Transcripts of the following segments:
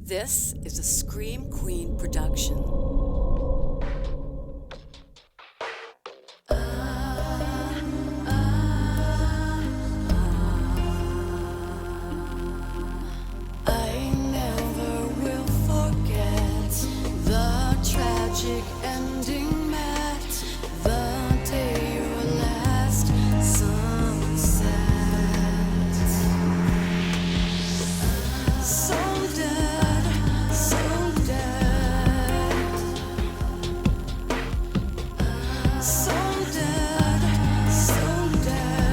This is a Scream Queen production. I never will forget the tragic ending met the day your last sunset. So dead, so dead, so dead, so dead.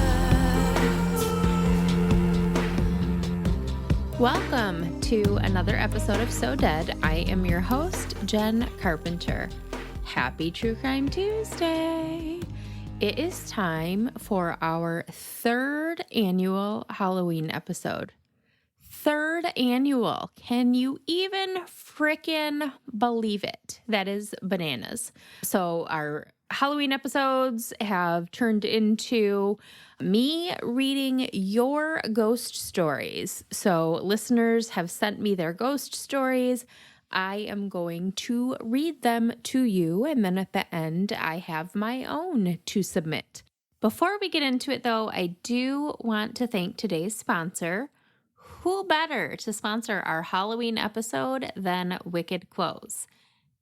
Welcome to another episode of So Dead. I am your host, Jen Carpenter. Happy True Crime Tuesday! It is time for our third annual Halloween episode. Third annual. Can you even frickin' believe it? That is bananas. So our Halloween episodes have turned into me reading your ghost stories. So listeners have sent me their ghost stories. I am going to read them to you, and then at the end, I have my own to submit. Before we get into it, though, I do want to thank today's sponsor. Who better to sponsor our Halloween episode than Wicked Clothes?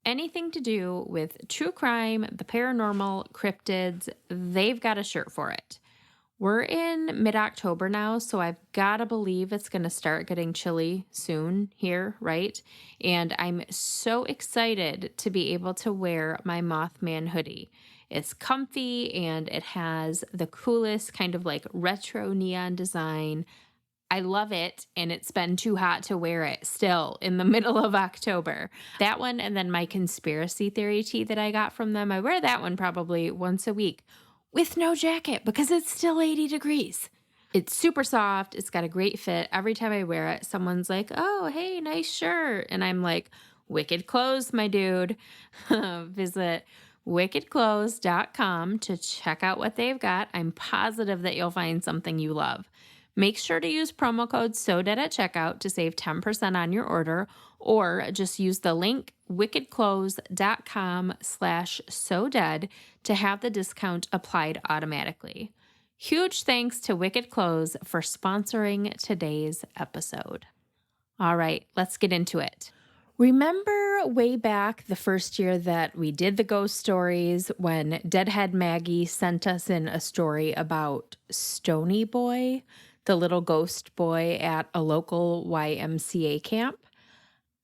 Anything to do with true crime, the paranormal, cryptids, they've got a shirt for it. We're in mid-October now, so I've got to believe it's going to start getting chilly soon here, right? And I'm so excited to be able to wear my Mothman hoodie. It's comfy and it has the coolest kind of like retro neon design. I love it, and it's been too hot to wear it still in the middle of October. That one, and then my conspiracy theory tee that I got from them, I wear that one probably once a week with no jacket because it's still 80 degrees. It's super soft. It's got a great fit. Every time I wear it, someone's like, oh, hey, nice shirt. And I'm like, Wicked Clothes, my dude. Visit wickedclothes.com to check out what they've got. I'm positive that you'll find something you love. Make sure to use promo code SODEAD at checkout to save 10% on your order, or just use the link wickedclothes.com/SODEAD to have the discount applied automatically. Huge thanks to Wicked Clothes for sponsoring today's episode. All right, let's get into it. Remember way back the first year that we did the ghost stories when Deadhead Maggie sent us in a story about Stony Boy, the little ghost boy at a local YMCA camp?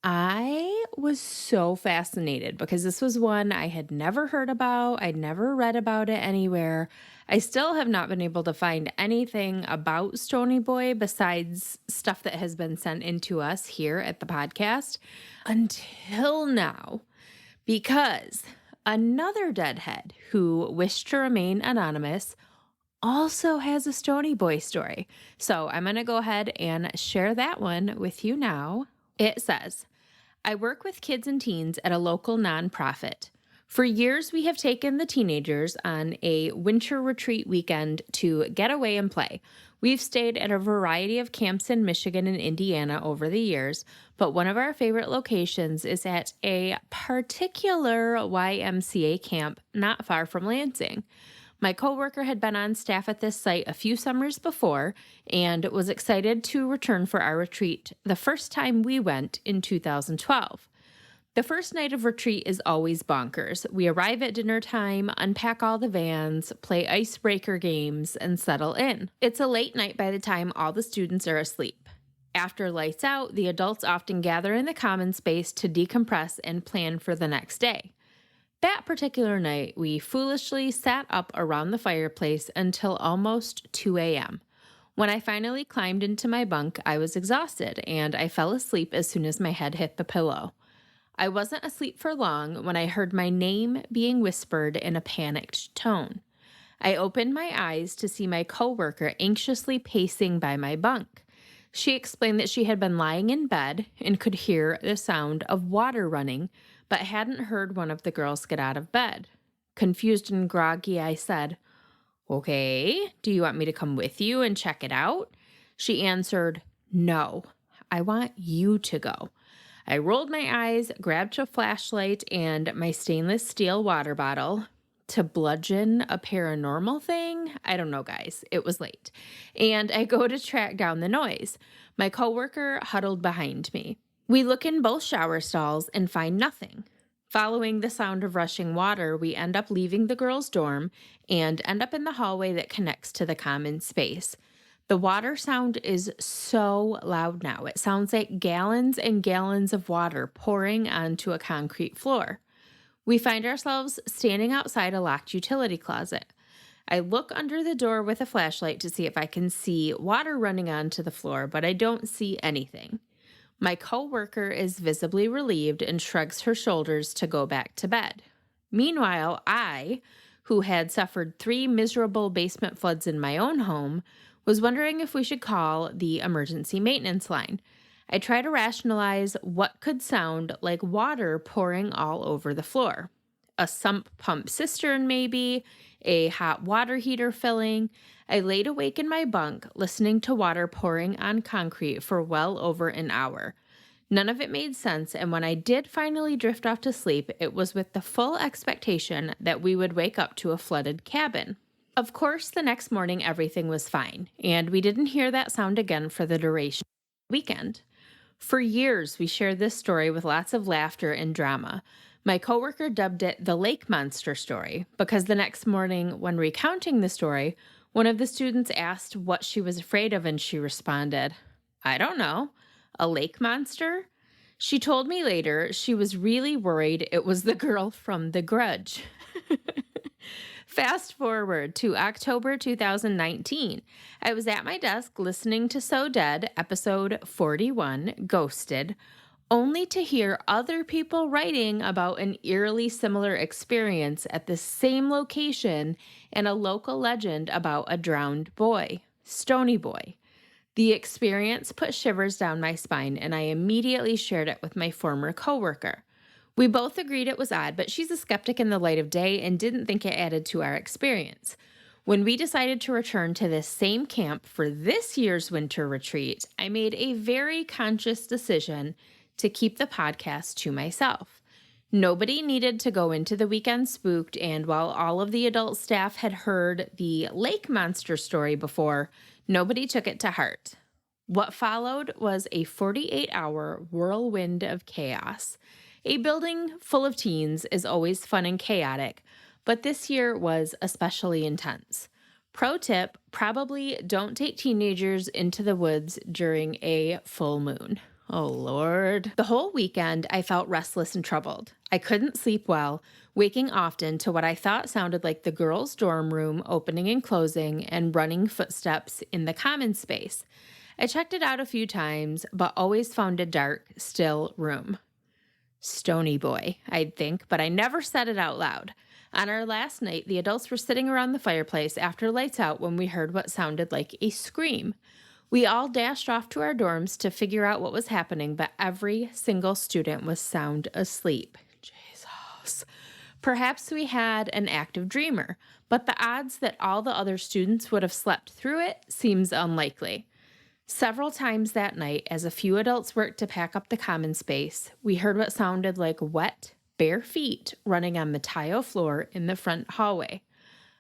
I was so fascinated because this was one I had never heard about. I'd never read about it anywhere. I still have not been able to find anything about Stony Boy besides stuff that has been sent in to us here at the podcast until now, because another deadhead who wished to remain anonymous also has a Stony Boy story. So I'm going to go ahead and share that one with you now. It says, I work with kids and teens at a local nonprofit. For years, we have taken the teenagers on a winter retreat weekend to get away and play. We've stayed at a variety of camps in Michigan and Indiana over the years, but one of our favorite locations is at a particular YMCA camp not far from Lansing. My coworker had been on staff at this site a few summers before and was excited to return for our retreat the first time we went in 2012. The first night of retreat is always bonkers. We arrive at dinner time, unpack all the vans, play icebreaker games, and settle in. It's a late night by the time all the students are asleep. After lights out, the adults often gather in the common space to decompress and plan for the next day. That particular night, we foolishly sat up around the fireplace until almost 2 a.m. When I finally climbed into my bunk, I was exhausted, and I fell asleep as soon as my head hit the pillow. I wasn't asleep for long when I heard my name being whispered in a panicked tone. I opened my eyes to see my coworker anxiously pacing by my bunk. She explained that she had been lying in bed and could hear the sound of water running, but hadn't heard one of the girls get out of bed. Confused and groggy, I said, "Okay, do you want me to come with you and check it out?" She answered, "No, I want you to go." I rolled my eyes, grabbed a flashlight and my stainless steel water bottle to bludgeon a paranormal thing. I don't know, guys. It was late. And I go to track down the noise. My coworker huddled behind me. We look in both shower stalls and find nothing. Following the sound of rushing water, we end up leaving the girls' dorm and end up in the hallway that connects to the common space. The water sound is so loud now. It sounds like gallons and gallons of water pouring onto a concrete floor. We find ourselves standing outside a locked utility closet. I look under the door with a flashlight to see if I can see water running onto the floor, but I don't see anything. My coworker is visibly relieved and shrugs her shoulders to go back to bed. Meanwhile, I, who had suffered 3 miserable basement floods in my own home, was wondering if we should call the emergency maintenance line. I try to rationalize what could sound like water pouring all over the floor. A sump pump cistern, maybe, a hot water heater filling. I laid awake in my bunk, listening to water pouring on concrete for well over an hour. None of it made sense, and when I did finally drift off to sleep, it was with the full expectation that we would wake up to a flooded cabin. Of course, the next morning everything was fine, and we didn't hear that sound again for the duration of the weekend. For years, we shared this story with lots of laughter and drama. My coworker dubbed it the lake monster story because the next morning, when recounting the story, one of the students asked what she was afraid of, and she responded, "I don't know, a lake monster?" She told me later she was really worried it was the girl from The Grudge. Fast forward to October 2019. I was at my desk listening to So Dead, episode 41, Ghosted, only to hear other people writing about an eerily similar experience at the same location and a local legend about a drowned boy, Stony Boy. The experience put shivers down my spine, and I immediately shared it with my former coworker. We both agreed it was odd, but she's a skeptic in the light of day and didn't think it added to our experience. When we decided to return to this same camp for this year's winter retreat, I made a very conscious decision to keep the podcast to myself. Nobody needed to go into the weekend spooked, and while all of the adult staff had heard the lake monster story before, nobody took it to heart. What followed was a 48-hour whirlwind of chaos. A building full of teens is always fun and chaotic, but this year was especially intense. Pro tip, probably don't take teenagers into the woods during a full moon. Oh, Lord. The whole weekend, I felt restless and troubled. I couldn't sleep well, waking often to what I thought sounded like the girls' dorm room opening and closing and running footsteps in the common space. I checked it out a few times, but always found a dark, still room. Stony Boy, I'd think, but I never said it out loud. On our last night, the adults were sitting around the fireplace after lights out when we heard what sounded like a scream. We all dashed off to our dorms to figure out what was happening, but every single student was sound asleep. Jesus. Perhaps we had an active dreamer, but the odds that all the other students would have slept through it seems unlikely. Several times that night, as a few adults worked to pack up the common space, we heard what sounded like wet, bare feet running on the tile floor in the front hallway.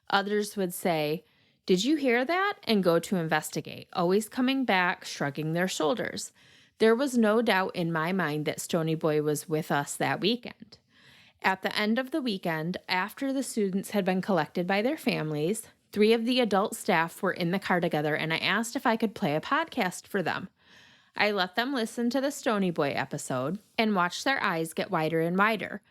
Others would say, "Did you hear that?" and go to investigate, always coming back, shrugging their shoulders. There was no doubt in my mind that Stony Boy was with us that weekend. At the end of the weekend, after the students had been collected by their families, 3 of the adult staff were in the car together, and I asked if I could play a podcast for them. I let them listen to the Stony Boy episode and watched their eyes get wider and wider.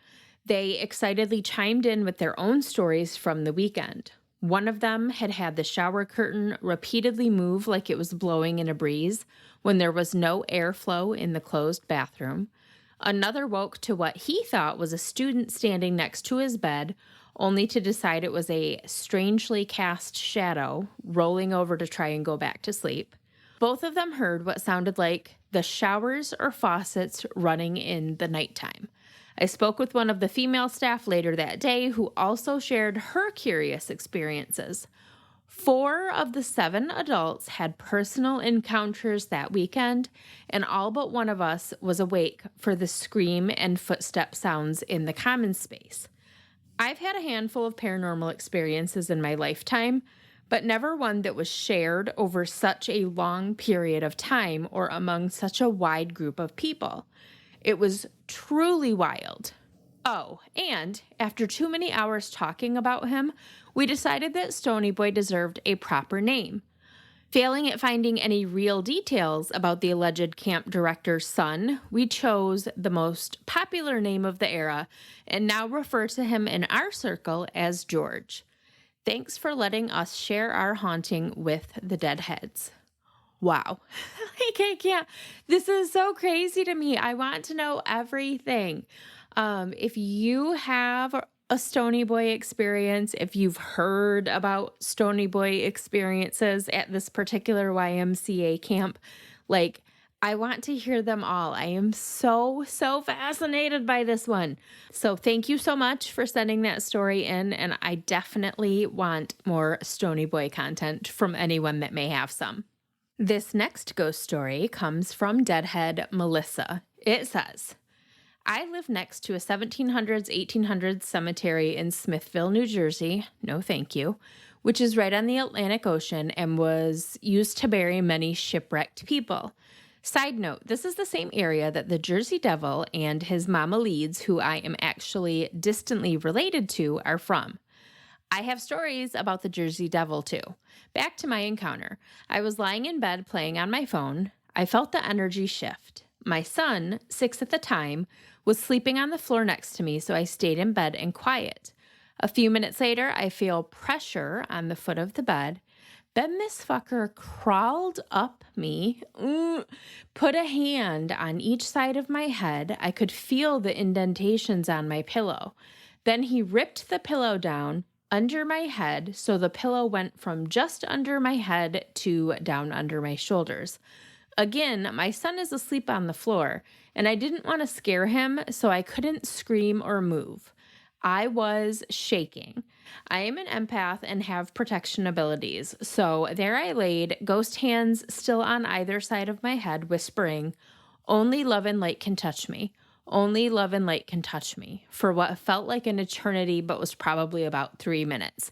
They excitedly chimed in with their own stories from the weekend. One of them had had the shower curtain repeatedly move like it was blowing in a breeze when there was no airflow in the closed bathroom. Another woke to what he thought was a student standing next to his bed, only to decide it was a strangely cast shadow rolling over to try and go back to sleep. Both of them heard what sounded like the showers or faucets running in the nighttime. I spoke with one of the female staff later that day who also shared her curious experiences. 4 of the 7 adults had personal encounters that weekend, and all but one of us was awake for the scream and footstep sounds in the common space. I've had a handful of paranormal experiences in my lifetime, but never one that was shared over such a long period of time or among such a wide group of people. It was truly wild. Oh, and after too many hours talking about him, we decided that Stony Boy deserved a proper name. Failing at finding any real details about the alleged camp director's son, we chose the most popular name of the era and now refer to him in our circle as George. Thanks for letting us share our haunting with the Deadheads. Wow. I can't. This is so crazy to me. I want to know everything. If you have a Stony Boy experience, if you've heard about Stony Boy experiences at this particular YMCA camp, like, I want to hear them all. I am so fascinated by this one. So thank you so much for sending that story in, and I definitely want more Stony Boy content from anyone that may have some. This next ghost story comes from Deadhead Melissa. It says, I live next to a 1700s, 1800s cemetery in Smithville, New Jersey. No, thank you. Which is right on the Atlantic Ocean and was used to bury many shipwrecked people. Side note, this is the same area that the Jersey Devil and his mama Leeds, who I am actually distantly related to, are from. I have stories about the Jersey Devil too. Back to my encounter. I was lying in bed playing on my phone. I felt the energy shift. My son, 6 at the time, was sleeping on the floor next to me, so I stayed in bed and quiet. A few minutes later, I feel pressure on the foot of the bed. Then this fucker crawled up me, put a hand on each side of my head. I could feel the indentations on my pillow. Then he ripped the pillow down under my head, so the pillow went from just under my head to down under my shoulders. Again, my son is asleep on the floor, and I didn't want to scare him, so I couldn't scream or move. I was shaking. I am an empath and have protection abilities, so there I laid, ghost hands still on either side of my head, whispering, "Only love and light can touch me. Only love and light can touch me," for what felt like an eternity but was probably about 3 minutes.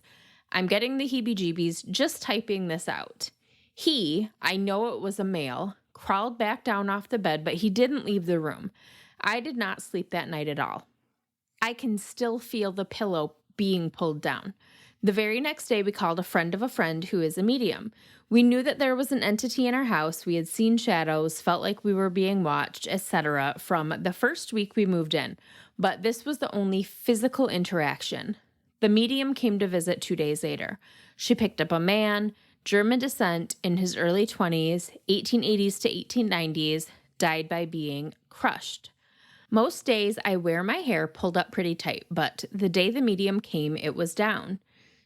I'm getting the heebie-jeebies just typing this out. He, I know it was a male, crawled back down off the bed, but he didn't leave the room. I did not sleep that night at all. I can still feel the pillow being pulled down. The very next day, we called a friend of a friend who is a medium. We knew that there was an entity in our house. We had seen shadows, felt like we were being watched, etc. from the first week we moved in, but this was the only physical interaction. The medium came to visit 2 days later. She picked up a man, German descent, in his early 20s, 1880s to 1890s, died by being crushed. Most days I wear my hair pulled up pretty tight, but the day the medium came, it was down.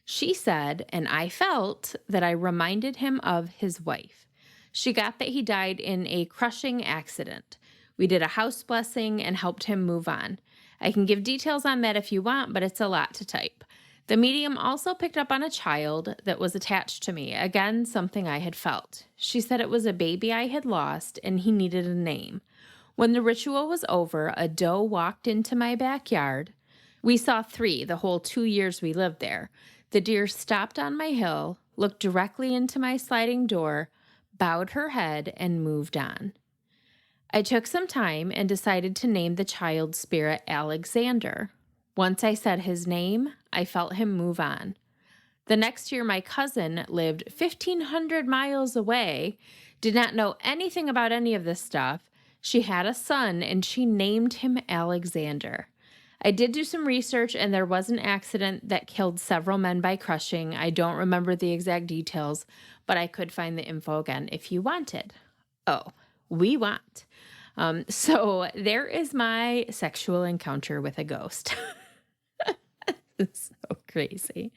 She said, and I felt, that I reminded him of his wife. She got that he died in a crushing accident. We did a house blessing and helped him move on. I can give details on that if you want, but it's a lot to type. The medium also picked up on a child that was attached to me, again, something I had felt. She said it was a baby I had lost and he needed a name. When the ritual was over, a doe walked into my backyard. We saw 3 the whole 2 years we lived there. The deer stopped on my hill, looked directly into my sliding door, bowed her head, and moved on. I took some time and decided to name the child's spirit Alexander. Once I said his name, I felt him move on. The next year, my cousin lived 1,500 miles away, did not know anything about any of this stuff. She had a son, and she named him Alexander. I did do some research, and there was an accident that killed several men by crushing. I don't remember the exact details, but I could find the info again if you wanted. Oh, we want. So there is my sexual encounter with a ghost. It's so crazy.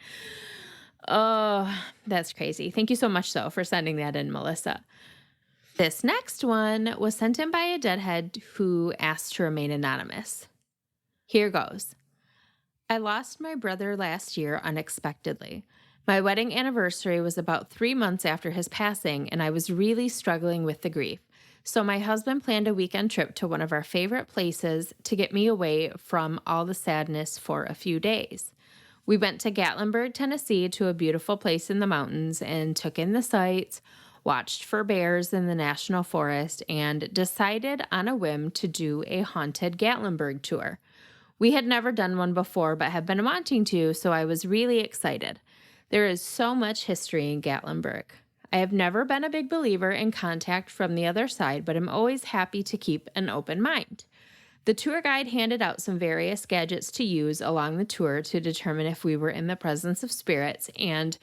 Oh, that's crazy. Thank you so much, though, for sending that in, Melissa. This next one was sent in by a deadhead who asked to remain anonymous. Here goes. I lost my brother last year unexpectedly. My wedding anniversary was about 3 months after his passing, and I was really struggling with the grief. So, my husband planned a weekend trip to one of our favorite places to get me away from all the sadness for a few days. We went to Gatlinburg, Tennessee, to a beautiful place in the mountains and took in the sights, watched for bears in the national forest, and decided on a whim to do a haunted Gatlinburg tour. We had never done one before, but have been wanting to, so I was really excited. There is so much history in Gatlinburg. I have never been a big believer in contact from the other side, but I'm always happy to keep an open mind. The tour guide handed out some various gadgets to use along the tour to determine if we were in the presence of spirits, and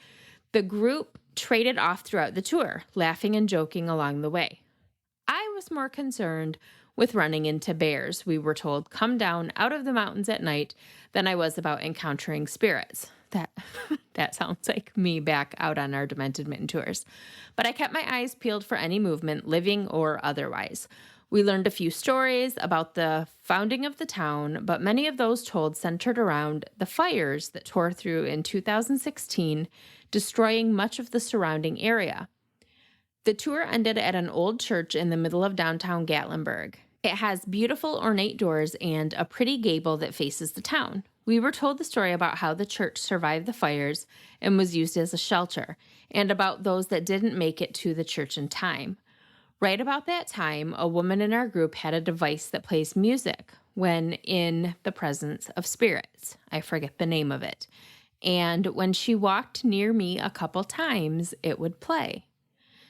the group traded off throughout the tour, laughing and joking along the way. I was more concerned with running into bears, we were told, come down out of the mountains at night, than I was about encountering spirits. That sounds like me back out on our Demented Mitten tours. But I kept my eyes peeled for any movement, living or otherwise. We learned a few stories about the founding of the town, but many of those told centered around the fires that tore through in 2016, destroying much of the surrounding area. The tour ended at an old church in the middle of downtown Gatlinburg. It has beautiful ornate doors and a pretty gable that faces the town. We were told the story about how the church survived the fires and was used as a shelter, and about those that didn't make it to the church in time. Right about that time, a woman in our group had a device that plays music when in the presence of spirits. I forget the name of it. And when she walked near me a couple times, it would play.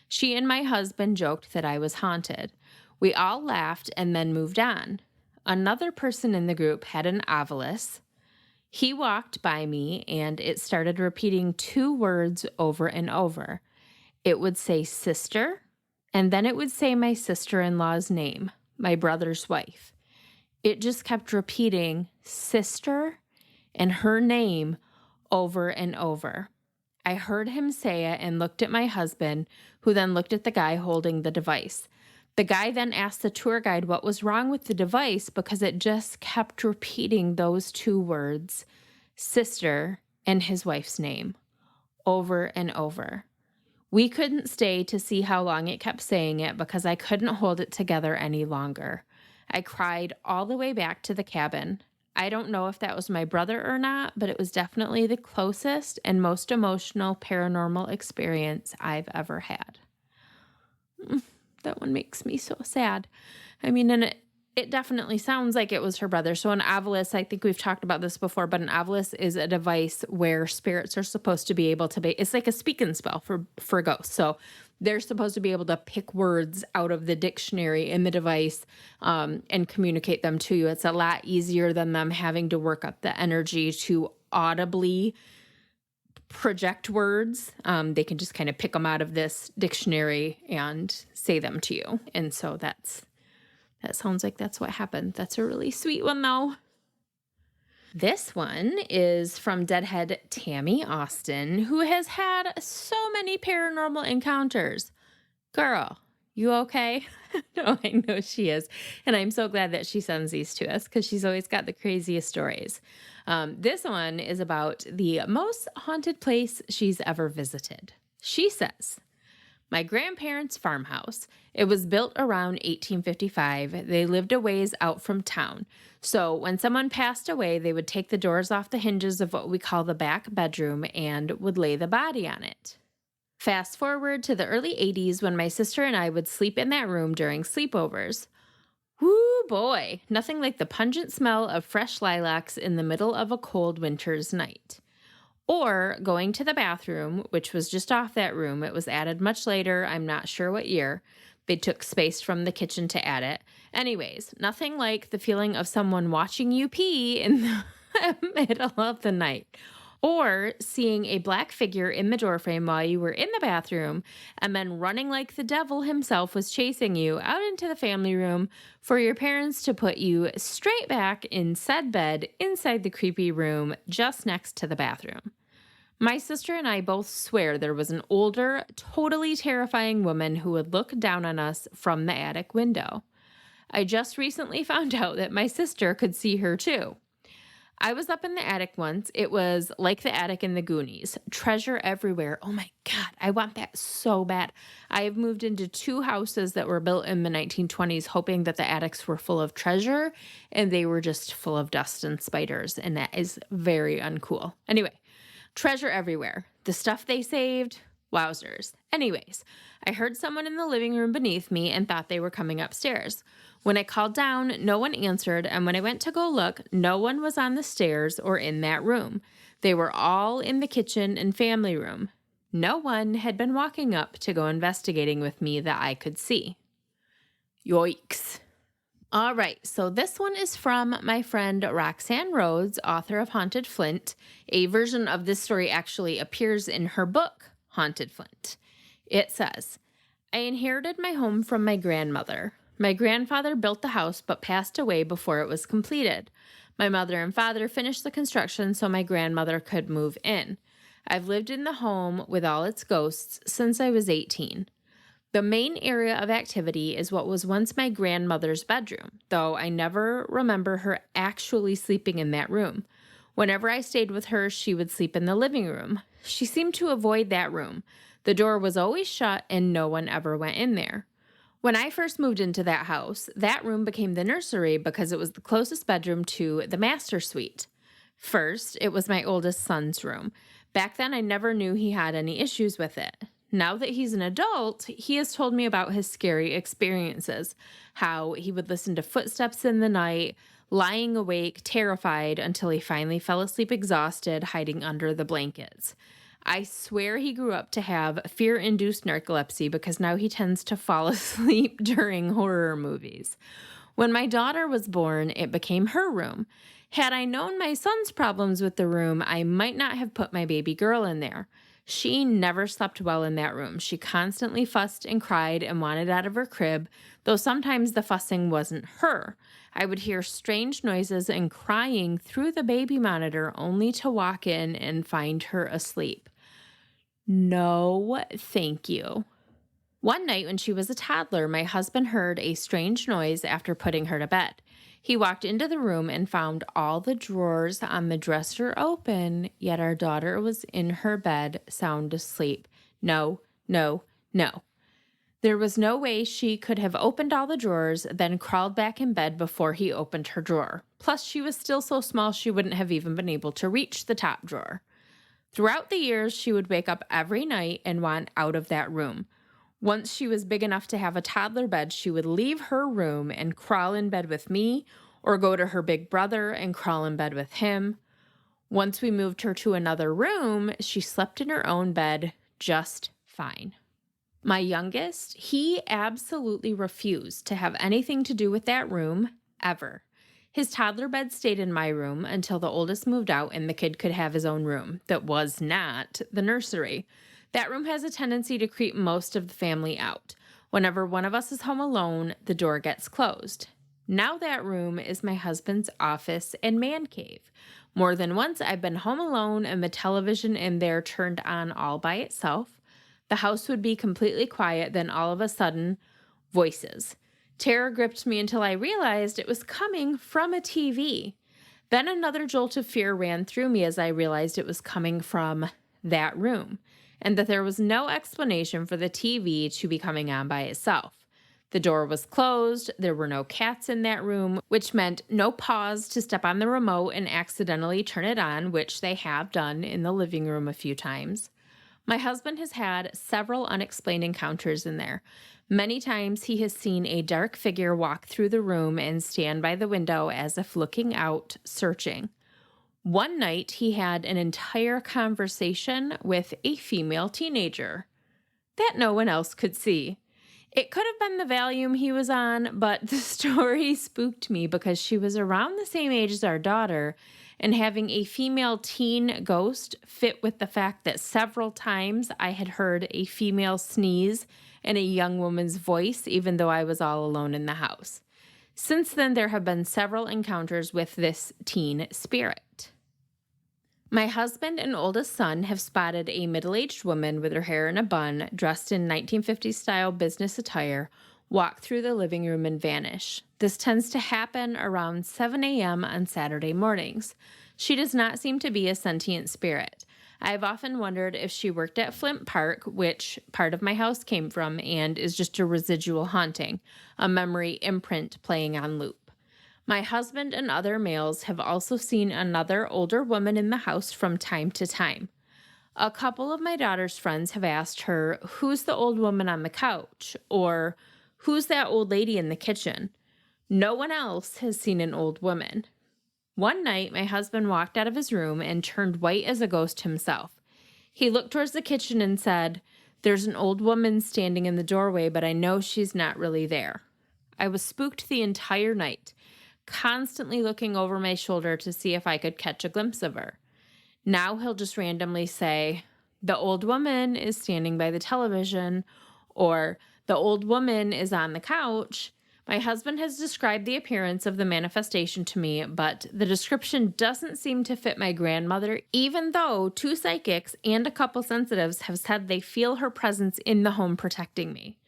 She and my husband joked that I was haunted. We all laughed and then moved on. Another person in the group had an ovilus. He walked by me and it started repeating 2 words over and over. It would say sister, and then it would say my sister-in-law's name, my brother's wife. It just kept repeating sister and her name over and over. I heard him say it and looked at my husband, who then looked at the guy holding the device. The guy then asked the tour guide what was wrong with the device because it just kept repeating those 2 words, sister and his wife's name, over and over. We couldn't stay to see how long it kept saying it because I couldn't hold it together any longer. I cried all the way back to the cabin. I don't know if that was my brother or not, but it was definitely the closest and most emotional paranormal experience I've ever had. That one makes me so sad. I mean, and it definitely sounds like it was her brother. So an ovilus, I think we've talked about this before, but an ovilus is a device where spirits are supposed to be able to it's like a speak and spell for ghosts. So they're supposed to be able to pick words out of the dictionary in the device and communicate them to you. It's a lot easier than them having to work up the energy to audibly project words. They can just kind of pick them out of this dictionary and say them to you. And so that sounds like that's what happened. That's a really sweet one, though. This one is from Deadhead Tammy Austin, who has had so many paranormal encounters. Girl, you okay? No, I know she is. And I'm so glad that she sends these to us because she's always got the craziest stories. This one is about the most haunted place she's ever visited. She says, my grandparents' farmhouse. It was built around 1855. They lived a ways out from town. So when someone passed away, they would take the doors off the hinges of what we call the back bedroom and would lay the body on it. Fast forward to the early 80s when my sister and I would sleep in that room during sleepovers. Woo boy, nothing like the pungent smell of fresh lilacs in the middle of a cold winter's night. Or going to the bathroom, which was just off that room. It was added much later. I'm not sure what year. They took space from the kitchen to add it. Anyways, nothing like the feeling of someone watching you pee in the middle of the night. Or seeing a black figure in the doorframe while you were in the bathroom and then running like the devil himself was chasing you out into the family room for your parents to put you straight back in said bed inside the creepy room just next to the bathroom. My sister and I both swear there was an older, totally terrifying woman who would look down on us from the attic window. I just recently found out that my sister could see her too. I was up in the attic once. It was like the attic in the Goonies. Treasure everywhere. Oh my God, I want that so bad. I have moved into 2 houses that were built in the 1920s, hoping that the attics were full of treasure, and they were just full of dust and spiders, and that is very uncool. Anyway, treasure everywhere. The stuff they saved, wowzers. Anyways, I heard someone in the living room beneath me and thought they were coming upstairs. When I called down, no one answered, and when I went to go look, no one was on the stairs or in that room. They were all in the kitchen and family room. No one had been walking up to go investigating with me that I could see. Yikes. All right, so this one is from my friend Roxanne Rhodes, author of Haunted Flint. A version of this story actually appears in her book, Haunted Flint. It says, I inherited my home from my grandmother. My grandfather built the house but passed away before it was completed. My mother and father finished the construction so my grandmother could move in. I've lived in the home with all its ghosts since I was 18. The main area of activity is what was once my grandmother's bedroom, though I never remember her actually sleeping in that room. Whenever I stayed with her, she would sleep in the living room. She seemed to avoid that room. The door was always shut and no one ever went in there. When I first moved into that house, that room became the nursery because it was the closest bedroom to the master suite. First, it was my oldest son's room. Back then, I never knew he had any issues with it. Now that he's an adult, he has told me about his scary experiences, how he would listen to footsteps in the night, lying awake, terrified, until he finally fell asleep exhausted, hiding under the blankets. I swear he grew up to have fear-induced narcolepsy because now he tends to fall asleep during horror movies. When my daughter was born, it became her room. Had I known my son's problems with the room, I might not have put my baby girl in there. She never slept well in that room. She constantly fussed and cried and wanted out of her crib, though sometimes the fussing wasn't her. I would hear strange noises and crying through the baby monitor only to walk in and find her asleep. No, thank you. One night when she was a toddler, my husband heard a strange noise after putting her to bed. He walked into the room and found all the drawers on the dresser open, yet our daughter was in her bed, sound asleep. No, no, no. There was no way she could have opened all the drawers, then crawled back in bed before he opened her drawer. Plus, she was still so small she wouldn't have even been able to reach the top drawer. Throughout the years, she would wake up every night and want out of that room. Once she was big enough to have a toddler bed, she would leave her room and crawl in bed with me, or go to her big brother and crawl in bed with him. Once we moved her to another room, she slept in her own bed just fine. My youngest, he absolutely refused to have anything to do with that room, ever. His toddler bed stayed in my room until the oldest moved out and the kid could have his own room that was not the nursery. That room has a tendency to creep most of the family out. Whenever one of us is home alone, the door gets closed. Now that room is my husband's office and man cave. More than once, I've been home alone and the television in there turned on all by itself. The house would be completely quiet, then all of a sudden, voices. Terror gripped me until I realized it was coming from a TV. Then another jolt of fear ran through me as I realized it was coming from that room, and that there was no explanation for the TV to be coming on by itself. The door was closed, there were no cats in that room, which meant no pause to step on the remote and accidentally turn it on, which they have done in the living room a few times. My husband has had several unexplained encounters in there. Many times he has seen a dark figure walk through the room and stand by the window as if looking out, searching. One night he had an entire conversation with a female teenager that no one else could see. It could have been the Valium he was on, but the story spooked me because she was around the same age as our daughter, and having a female teen ghost fit with the fact that several times I had heard a female sneeze and a young woman's voice, even though I was all alone in the house. Since then, there have been several encounters with this teen spirit. My husband and oldest son have spotted a middle-aged woman with her hair in a bun, dressed in 1950s-style business attire, walk through the living room and vanish. This tends to happen around 7 a.m. on Saturday mornings. She does not seem to be a sentient spirit. I've often wondered if she worked at Flint Park, which part of my house came from, and is just a residual haunting, a memory imprint playing on loop. My husband and other males have also seen another older woman in the house from time to time. A couple of my daughter's friends have asked her, "Who's the old woman on the couch?" or "Who's that old lady in the kitchen?" No one else has seen an old woman. One night, my husband walked out of his room and turned white as a ghost himself. He looked towards the kitchen and said, "There's an old woman standing in the doorway, but I know she's not really there." I was spooked the entire night, constantly looking over my shoulder to see if I could catch a glimpse of her. Now he'll just randomly say, "The old woman is standing by the television," or "The old woman is on the couch." My husband has described the appearance of the manifestation to me, but the description doesn't seem to fit my grandmother, even though 2 psychics and a couple sensitives have said they feel her presence in the home protecting me.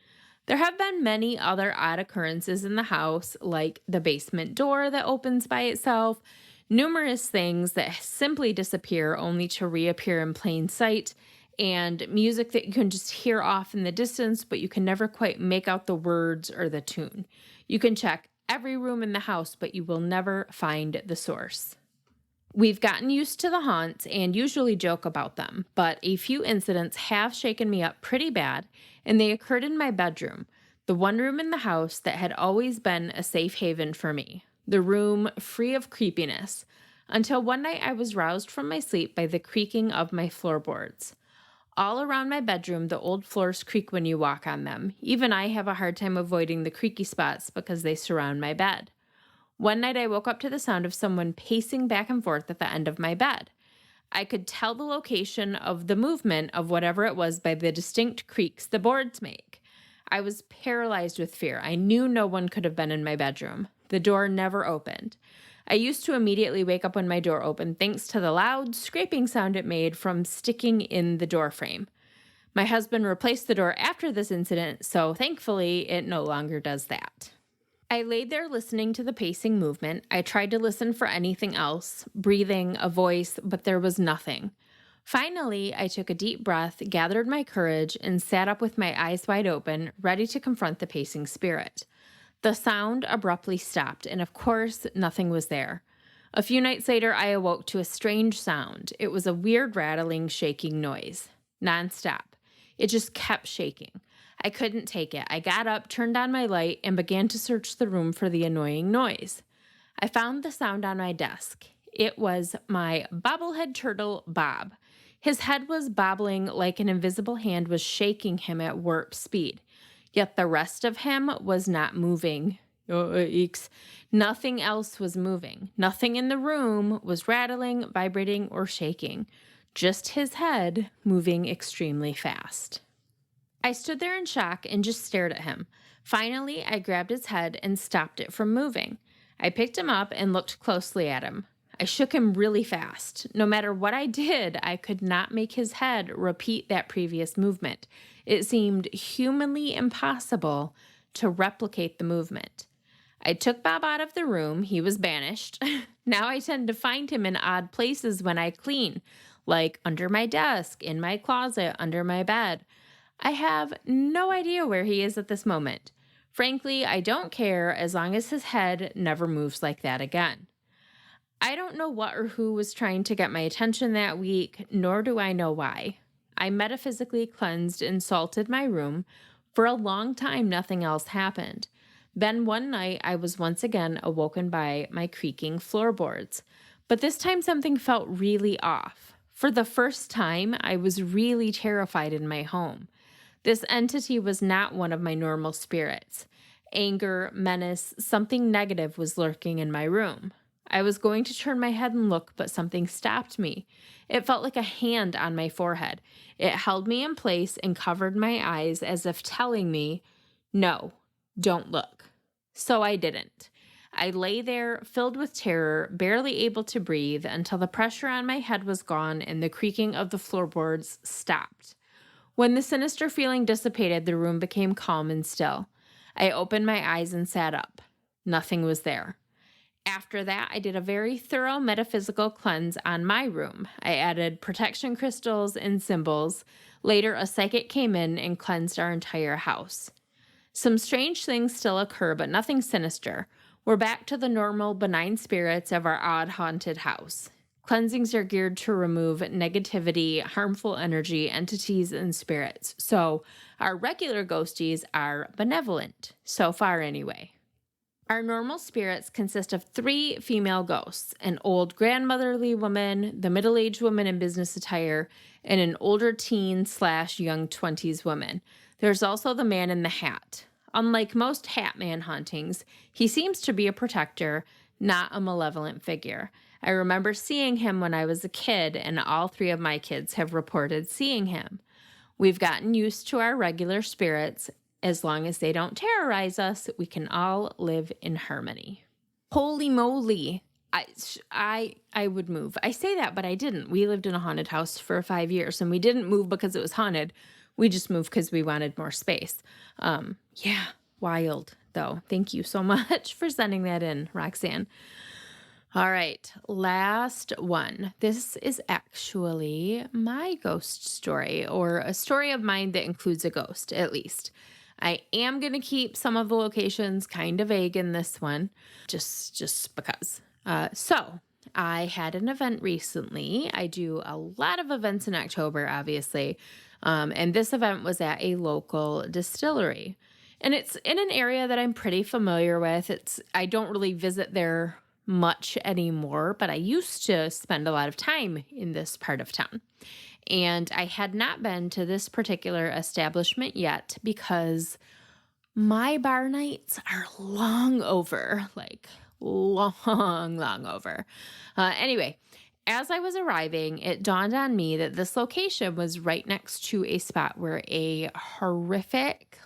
There have been many other odd occurrences in the house, like the basement door that opens by itself, numerous things that simply disappear only to reappear in plain sight, and music that you can just hear off in the distance, but you can never quite make out the words or the tune. You can check every room in the house, but you will never find the source. We've gotten used to the haunts and usually joke about them, but a few incidents have shaken me up pretty bad, and they occurred in my bedroom, the one room in the house that had always been a safe haven for me, the room free of creepiness, until one night I was roused from my sleep by the creaking of my floorboards. All around my bedroom, the old floors creak when you walk on them. Even I have a hard time avoiding the creaky spots because they surround my bed. One night I woke up to the sound of someone pacing back and forth at the end of my bed. I could tell the location of the movement of whatever it was by the distinct creaks the boards make. I was paralyzed with fear. I knew no one could have been in my bedroom. The door never opened. I used to immediately wake up when my door opened thanks to the loud scraping sound it made from sticking in the door frame. My husband replaced the door after this incident, so thankfully it no longer does that. I laid there listening to the pacing movement. I tried to listen for anything else, breathing, a voice, but there was nothing. Finally, I took a deep breath, gathered my courage, and sat up with my eyes wide open, ready to confront the pacing spirit. The sound abruptly stopped, and of course, nothing was there. A few nights later, I awoke to a strange sound. It was a weird rattling, shaking noise. Nonstop. It just kept shaking. I couldn't take it. I got up, turned on my light, and began to search the room for the annoying noise. I found the sound on my desk. It was my bobblehead turtle, Bob. His head was bobbling like an invisible hand was shaking him at warp speed. Yet the rest of him was not moving. Eeks. Nothing else was moving. Nothing in the room was rattling, vibrating, or shaking. Just his head moving extremely fast. I stood there in shock and just stared at him. Finally, I grabbed his head and stopped it from moving. I picked him up and looked closely at him. I shook him really fast. No matter what I did, I could not make his head repeat that previous movement. It seemed humanly impossible to replicate the movement. I took Bob out of the room. He was banished. Now I tend to find him in odd places when I clean, like under my desk, in my closet, under my bed. I have no idea where he is at this moment. Frankly, I don't care as long as his head never moves like that again. I don't know what or who was trying to get my attention that week, nor do I know why. I metaphysically cleansed and salted my room. For a long time, nothing else happened. Then one night, I was once again awoken by my creaking floorboards. But this time, something felt really off. For the first time, I was really terrified in my home. This entity was not one of my normal spirits. Anger, menace, something negative was lurking in my room. I was going to turn my head and look, but something stopped me. It felt like a hand on my forehead. It held me in place and covered my eyes as if telling me, "No, don't look." So I didn't. I lay there, filled with terror, barely able to breathe, until the pressure on my head was gone and the creaking of the floorboards stopped. When the sinister feeling dissipated, the room became calm and still. I opened my eyes and sat up. Nothing was there. After that, I did a very thorough metaphysical cleanse on my room. I added protection crystals and symbols. Later, a psychic came in and cleansed our entire house. Some strange things still occur, but nothing sinister. We're back to the normal, benign spirits of our odd, haunted house. Cleansings are geared to remove negativity, harmful energy, entities, and spirits. So, our regular ghosties are benevolent, so far anyway. Our normal spirits consist of 3 female ghosts: an old grandmotherly woman, the middle-aged woman in business attire, and an older teen/young 20s woman. There's also the man in the hat. Unlike most Hat Man hauntings, he seems to be a protector, not a malevolent figure. I remember seeing him when I was a kid, and all 3 of my kids have reported seeing him. We've gotten used to our regular spirits. As long as they don't terrorize us, we can all live in harmony. Holy moly. I would move. I say that, but I didn't. We lived in a haunted house for 5 years, and we didn't move because it was haunted. We just moved because we wanted more space. Yeah, wild, though. Thank you so much for sending that in, Roxanne. All right, last one. This is actually my ghost story, or a story of mine that includes a ghost, at least. I am going to keep some of the locations kind of vague in this one, just because. So I had an event recently. I do a lot of events in October, obviously. And this event was at a local distillery. And it's in an area that I'm pretty familiar with. I don't really visit there much anymore, but I used to spend a lot of time in this part of town. And I had not been to this particular establishment yet because my bar nights are long over, like long over. Anyway, as I was arriving, it dawned on me that this location was right next to a spot where a horrific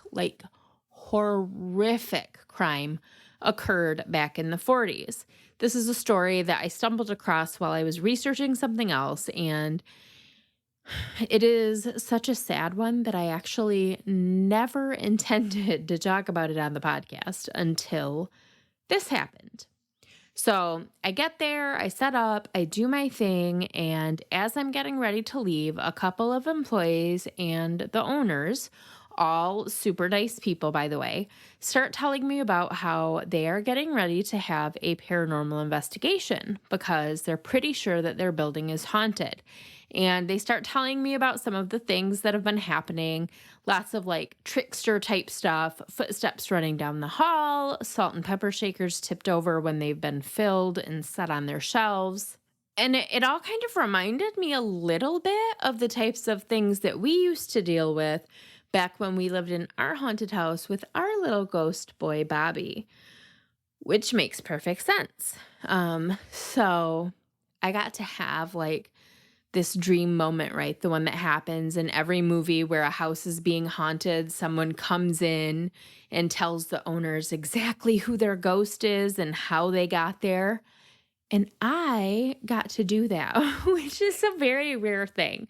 crime occurred back in the 40s. This is a story that I stumbled across while I was researching something else, and it is such a sad one that I actually never intended to talk about it on the podcast until this happened. So I get there, I set up, I do my thing, and as I'm getting ready to leave, a couple of employees and the owners, all super nice people, by the way, start telling me about how they are getting ready to have a paranormal investigation because they're pretty sure that their building is haunted. And they start telling me about some of the things that have been happening, lots of like trickster type stuff, footsteps running down the hall, salt and pepper shakers tipped over when they've been filled and set on their shelves. And it all kind of reminded me a little bit of the types of things that we used to deal with back when we lived in our haunted house with our little ghost boy, Bobby, which makes perfect sense. So I got to have like this dream moment, right? The one that happens in every movie where a house is being haunted. Someone comes in and tells the owners exactly who their ghost is and how they got there. And I got to do that, which is a very rare thing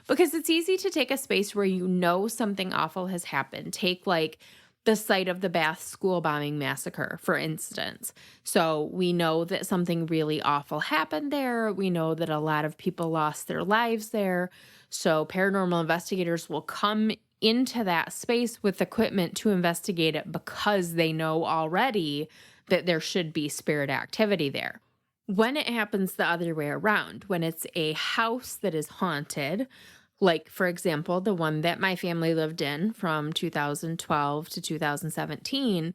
because it's easy to take a space where you know something awful has happened. Take like the site of the Bath school bombing massacre, for instance. So we know that something really awful happened there. We know that a lot of people lost their lives there. So paranormal investigators will come into that space with equipment to investigate it because they know already that there should be spirit activity there. When it happens the other way around, when it's a house that is haunted, like, for example, the one that my family lived in from 2012 to 2017,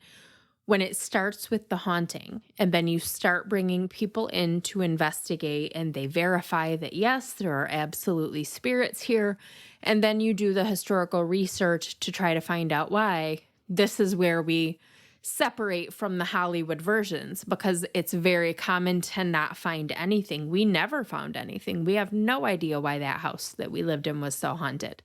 when it starts with the haunting and then you start bringing people in to investigate and they verify that, yes, there are absolutely spirits here, and then you do the historical research to try to find out why, this is where we separate from the Hollywood versions because it's very common to not find anything. We never found anything. We have no idea why that house that we lived in was so haunted.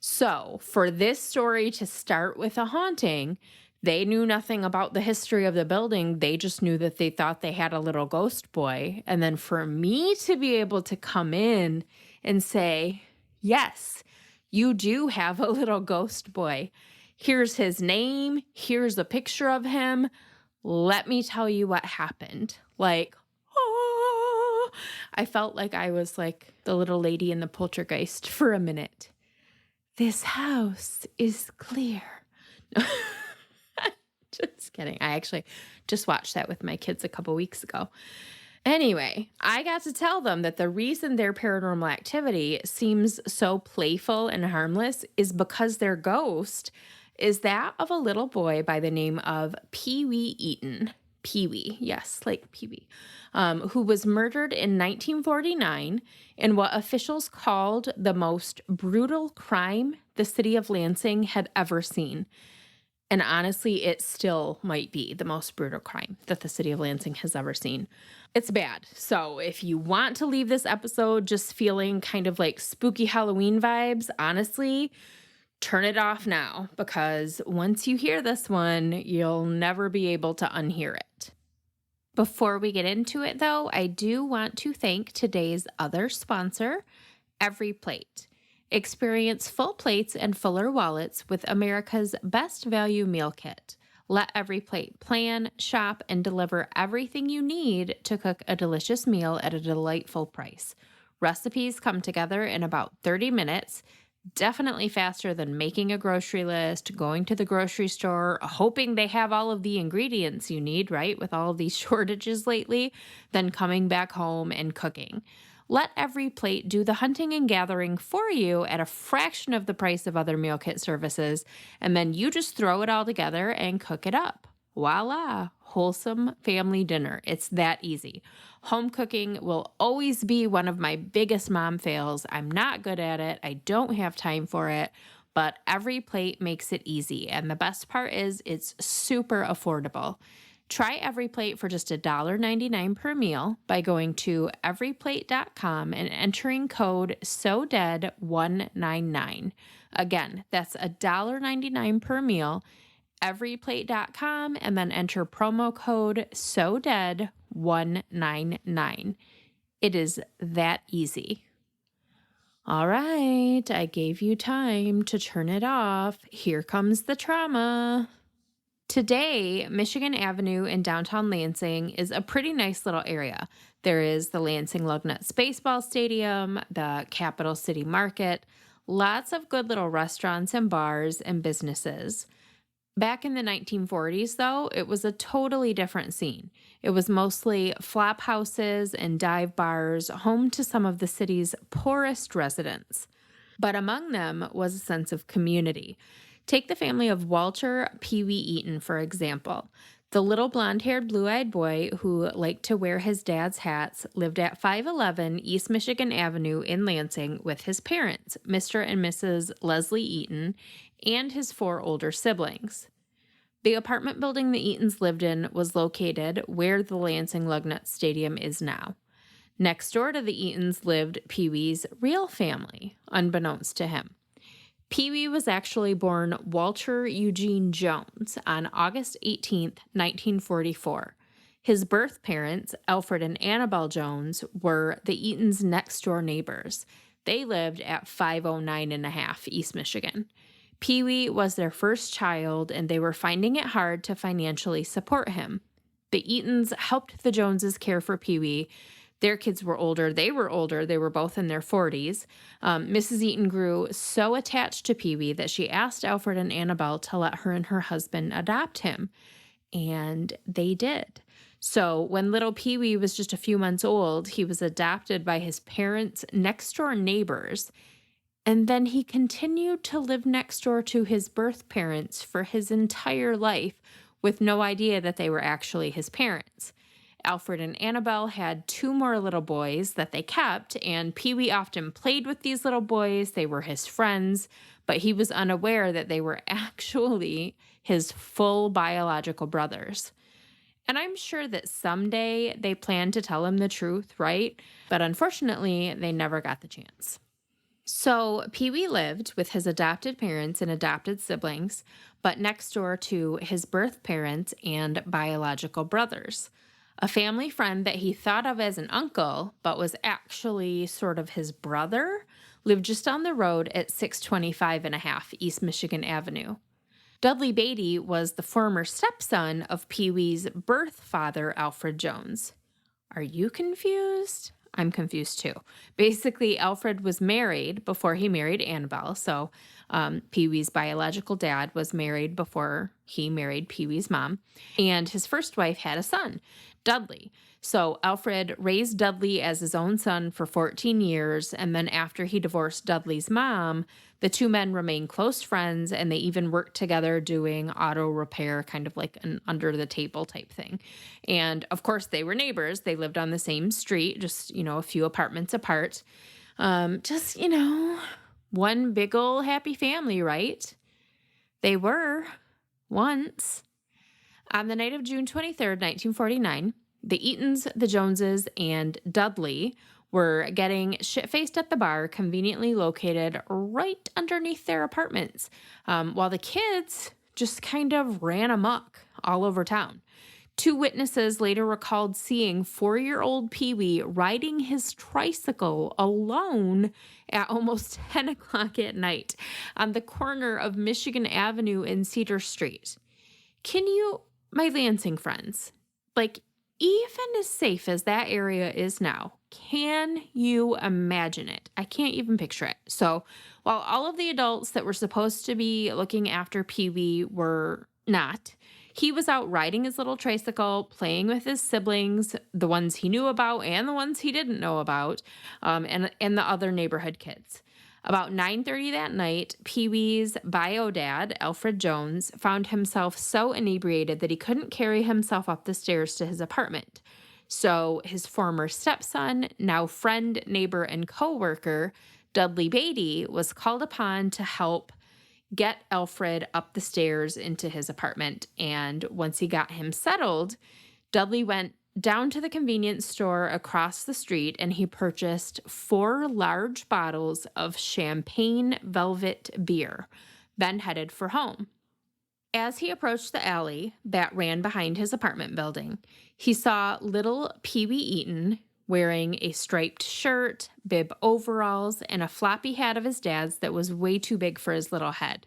So for this story to start with a haunting, they knew nothing about the history of the building. They just knew that they thought they had a little ghost boy. And then for me to be able to come in and say, yes, you do have a little ghost boy. Here's his name. Here's a picture of him. Let me tell you what happened. Like, oh, I felt like I was like the little lady in the poltergeist for a minute. This house is clear. Just kidding. I actually just watched that with my kids a couple weeks ago. Anyway, I got to tell them that the reason their paranormal activity seems so playful and harmless is because their ghost is that of a little boy by the name of Pee Wee Eaton. Pee Wee, yes, like Pee Wee, who was murdered in 1949 in what officials called the most brutal crime the city of Lansing had ever seen. And honestly, it still might be the most brutal crime that the city of Lansing has ever seen. It's bad. So if you want to leave this episode just feeling kind of like spooky Halloween vibes, honestly, turn it off now, because once you hear this one, you'll never be able to unhear it. Before we get into it, though, I do want to thank today's other sponsor, Every Plate. Experience full plates and fuller wallets with America's best value meal kit. Let Every Plate plan, shop, and deliver everything you need to cook a delicious meal at a delightful price. Recipes come together in about 30 minutes, definitely faster than making a grocery list, going to the grocery store, hoping they have all of the ingredients you need, right, with all of these shortages lately, then coming back home and cooking. Let Every Plate do the hunting and gathering for you at a fraction of the price of other meal kit services, and then you just throw it all together and cook it up. Voila! Wholesome family dinner. It's that easy. Home cooking will always be one of my biggest mom fails. I'm not good at it. I don't have time for it, but Every Plate makes it easy. And the best part is it's super affordable. Try Every Plate for just $1.99 per meal by going to everyplate.com and entering code SODEAD199. Again, that's $1.99 per meal, everyplate.com, and then enter promo code SODEAD199. It is that easy. All right, I gave you time to turn it off. Here comes the trauma. Today, Michigan Avenue in downtown Lansing is a pretty nice little area. There is the Lansing Lugnuts Baseball Stadium, the Capital City Market, lots of good little restaurants and bars and businesses. Back in the 1940s, though, it was a totally different scene. It was mostly flop houses and dive bars, home to some of the city's poorest residents. But among them was a sense of community. Take the family of Walter Pee Wee Eaton, for example. The little blonde-haired, blue-eyed boy who liked to wear his dad's hats lived at 511 East Michigan Avenue in Lansing with his parents, Mr. and Mrs. Leslie Eaton, and his 4 older siblings. The apartment building the Eatons lived in was located where the Lansing Lugnuts Stadium is now. Next door to the Eatons lived Pee Wee's real family, unbeknownst to him. Pee Wee was actually born Walter Eugene Jones on August 18, 1944. His birth parents, Alfred and Annabelle Jones, were the Eatons' next-door neighbors. They lived at 509 and a half East Michigan. Pee Wee was their first child, and they were finding it hard to financially support him. The Eatons helped the Joneses care for Pee Wee. Their kids were older. They were older. They were both in their 40s. Mrs. Eaton grew so attached to Pee Wee that she asked Alfred and Annabelle to let her and her husband adopt him. And they did. So when little Pee Wee was just a few months old, he was adopted by his parents' next-door neighbors. And then he continued to live next door to his birth parents for his entire life with no idea that they were actually his parents. Alfred and Annabelle had 2 more little boys that they kept, and Pee Wee often played with these little boys. They were his friends, but he was unaware that they were actually his full biological brothers. And I'm sure that someday they planned to tell him the truth, right? But unfortunately, they never got the chance. So Pee Wee lived with his adopted parents and adopted siblings, but next door to his birth parents and biological brothers. A family friend that he thought of as an uncle, but was actually sort of his brother, lived just down the road at 625 and a half East Michigan Avenue. Dudley Beatty was the former stepson of Pee Wee's birth father, Alfred Jones. Are you confused? I'm confused too. Basically, Alfred was married before he married Annabelle. So Pee Wee's biological dad was married before he married Pee Wee's mom. And his first wife had a son, Dudley. So Alfred raised Dudley as his own son for 14 years. And then after he divorced Dudley's mom, the two men remained close friends, and they even worked together doing auto repair, kind of like an under the table type thing. And of course, they were neighbors. They lived on the same street, just, a few apartments apart. One big old happy family, right? They were once. On the night of June 23rd, 1949, the Eatons, the Joneses, and Dudley were getting shit-faced at the bar, conveniently located right underneath their apartments, while the kids just kind of ran amok all over town. Two witnesses later recalled seeing 4-year-old Pee Wee riding his tricycle alone at almost 10 o'clock at night on the corner of Michigan Avenue and Cedar Street. Can you, my Lansing friends, even as safe as that area is now, can you imagine it? I can't even picture it. So while all of the adults that were supposed to be looking after Pee Wee were not, he was out riding his little tricycle, playing with his siblings, the ones he knew about and the ones he didn't know about, and the other neighborhood kids. About 9:30 that night, Pee Wee's bio dad, Alfred Jones, found himself so inebriated that he couldn't carry himself up the stairs to his apartment. So his former stepson, now friend, neighbor, and co-worker, Dudley Beatty, was called upon to help get Alfred up the stairs into his apartment. And once he got him settled, Dudley went down to the convenience store across the street and he purchased 4 large bottles of champagne velvet beer, then headed for home. As he approached the alley that ran behind his apartment building, he saw little Pee Wee Eaton wearing a striped shirt, bib overalls, and a floppy hat of his dad's that was way too big for his little head.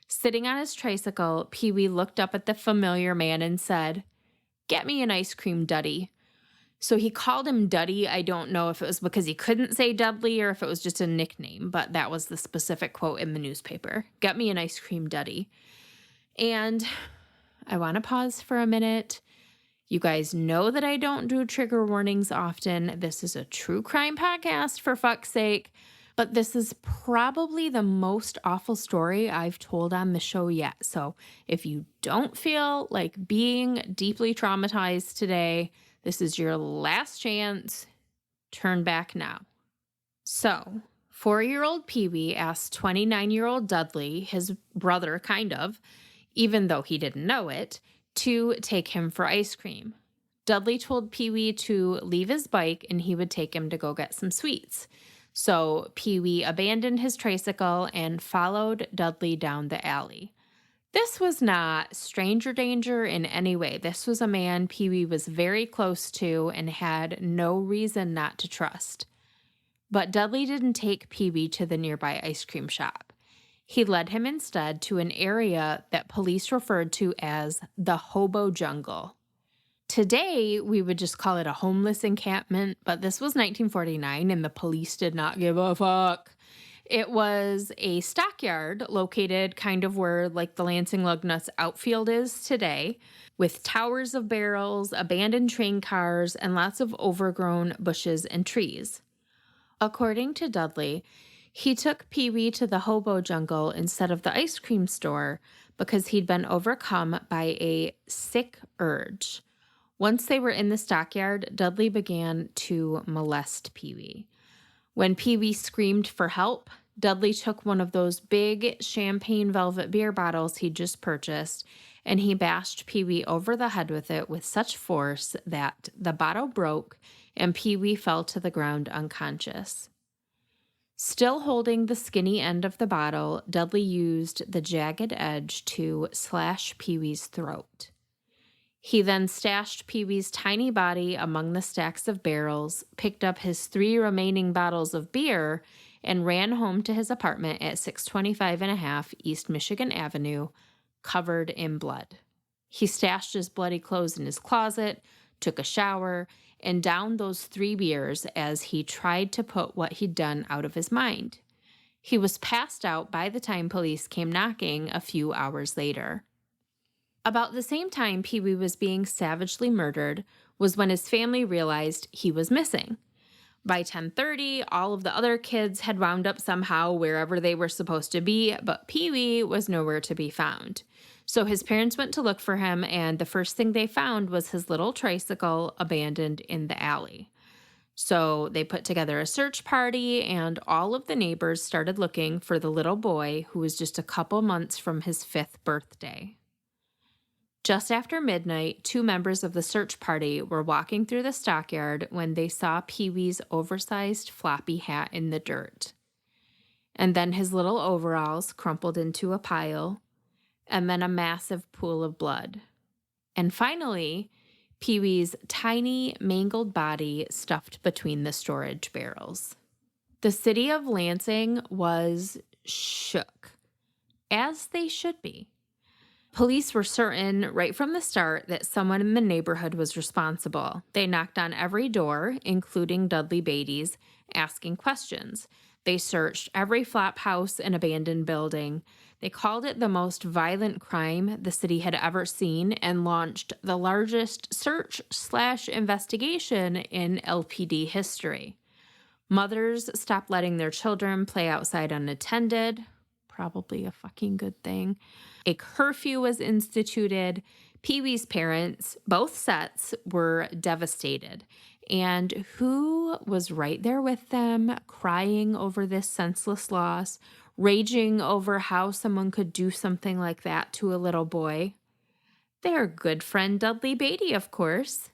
Sitting on his tricycle, Pee Wee looked up at the familiar man and said, "Get me an ice cream, Duddy." So he called him Duddy. I don't know if it was because he couldn't say Dudley or if it was just a nickname, but that was the specific quote in the newspaper. "Get me an ice cream, Duddy." And I want to pause for a minute. You guys know that I don't do trigger warnings often. This is a true crime podcast, for fuck's sake. But this is probably the most awful story I've told on the show yet. So if you don't feel like being deeply traumatized today, this is your last chance. Turn back now. So 4-year-old Pee Wee asked 29-year-old Dudley, his brother kind of, even though he didn't know it, to take him for ice cream. Dudley told Pee Wee to leave his bike and he would take him to go get some sweets. So Pee Wee abandoned his tricycle and followed Dudley down the alley. This was not stranger danger in any way. This was a man Pee Wee was very close to and had no reason not to trust. But Dudley didn't take Pee Wee to the nearby ice cream shop. He led him instead to an area that police referred to as the Hobo Jungle. Today, we would just call it a homeless encampment, but this was 1949 and the police did not give a fuck. It was a stockyard located kind of where the Lansing Lugnuts outfield is today, with towers of barrels, abandoned train cars, and lots of overgrown bushes and trees. According to Dudley, he took Pee Wee to the Hobo Jungle instead of the ice cream store because he'd been overcome by a sick urge. Once they were in the stockyard, Dudley began to molest Pee Wee. When Pee Wee screamed for help, Dudley took one of those big champagne velvet beer bottles he'd just purchased, and he bashed Pee Wee over the head with it with such force that the bottle broke and Pee Wee fell to the ground unconscious. Still holding the skinny end of the bottle, Dudley used the jagged edge to slash Pee Wee's throat. He then stashed Pee Wee's tiny body among the stacks of barrels, picked up his 3 remaining bottles of beer, and ran home to his apartment at 625 and a half East Michigan Avenue, covered in blood. He stashed his bloody clothes in his closet, took a shower, and downed those 3 beers as he tried to put what he'd done out of his mind. He was passed out by the time police came knocking a few hours later. About the same time Pee-wee was being savagely murdered was when his family realized he was missing. By 10:30, all of the other kids had wound up somehow wherever they were supposed to be, but Pee-wee was nowhere to be found. So his parents went to look for him, and the first thing they found was his little tricycle abandoned in the alley. So they put together a search party, and all of the neighbors started looking for the little boy who was just a couple months from his 5th birthday. Just after midnight, 2 members of the search party were walking through the stockyard when they saw Pee-wee's oversized floppy hat in the dirt. And then his little overalls crumpled into a pile, and then a massive pool of blood. And finally, Pee-wee's tiny, mangled body stuffed between the storage barrels. The city of Lansing was shook, as they should be. Police were certain right from the start that someone in the neighborhood was responsible. They knocked on every door, including Dudley Beatty's, asking questions. They searched every flop house and abandoned building. They called it the most violent crime the city had ever seen and launched the largest search/investigation in LPD history. Mothers stopped letting their children play outside unattended. Probably a fucking good thing. A curfew was instituted. Pee-wee's parents, both sets, were devastated. And who was right there with them, crying over this senseless loss, raging over how someone could do something like that to a little boy? Their good friend Dudley Beatty, of course.